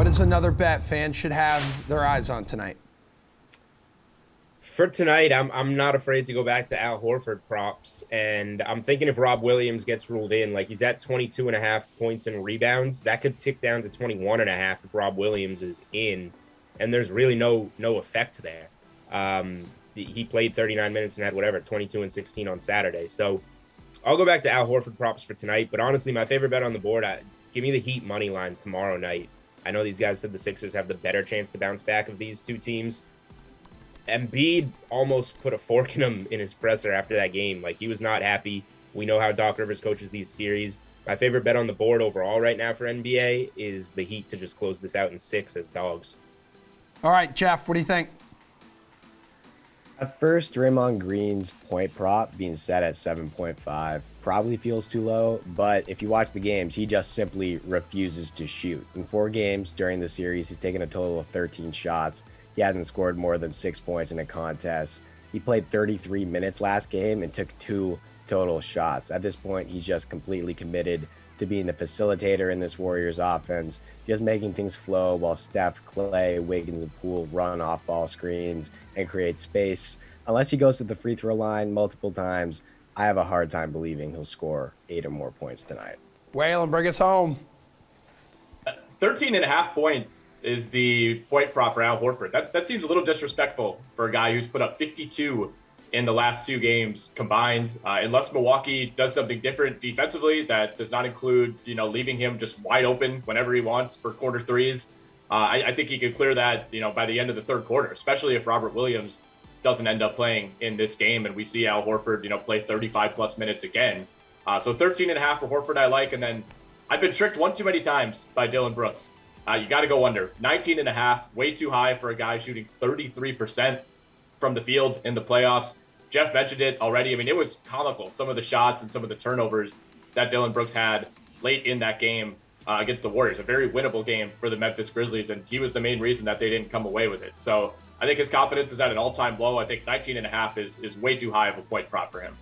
what is another bet fans should have their eyes on tonight? For tonight, I'm not afraid to go back to Al Horford props. And I'm thinking if Rob Williams gets ruled in, like he's at 22 and a half points and rebounds, that could tick down to 21 and a half if Rob Williams is in. And there's really no effect there. He played 39 minutes and had 22 and 16 on Saturday. So I'll go back to Al Horford props for tonight. But honestly, my favorite bet on the board, give me the Heat money line tomorrow night. I know these guys said the Sixers have the better chance to bounce back of these two teams. Embiid almost put a fork in him in his presser after that game. Like, he was not happy. We know how Doc Rivers coaches these series. My favorite bet on the board overall right now for NBA is the Heat to just close this out in 6 as dogs. All right, Jeff, what do you think? At first, Draymond Green's point prop being set at 7.5 probably feels too low, but if you watch the games, he just simply refuses to shoot. In 4 games during the series, he's taken a total of 13 shots. He hasn't scored more than 6 points in a contest. He played 33 minutes last game and took 2 total shots. At this point, he's just completely committed to being the facilitator in this Warriors offense, just making things flow while Steph, Clay, Wiggins, and Poole run off-ball screens and create space. Unless he goes to the free throw line multiple times, I have a hard time believing he'll score 8 or more points tonight. Whalen, bring us home. 13 and a half points is the point prop for Al Horford. That seems a little disrespectful for a guy who's put up 52 in the last 2 games combined. Unless Milwaukee does something different defensively that does not include, leaving him just wide open whenever he wants for quarter threes. I think he could clear that, by the end of the third quarter, especially if Robert Williams doesn't end up playing in this game and we see Al Horford, play 35 plus minutes again. So 13 and a half for Horford I like. And then I've been tricked one too many times by Dylan Brooks. You got to go under. 19 and a half, way too high for a guy shooting 33% from the field in the playoffs. Jeff mentioned it already. I mean, it was comical, some of the shots and some of the turnovers that Dylan Brooks had late in that game against the Warriors. A very winnable game for the Memphis Grizzlies, and he was the main reason that they didn't come away with it. So I think his confidence is at an all-time low. I think 19 and a half is way too high of a point prop for him.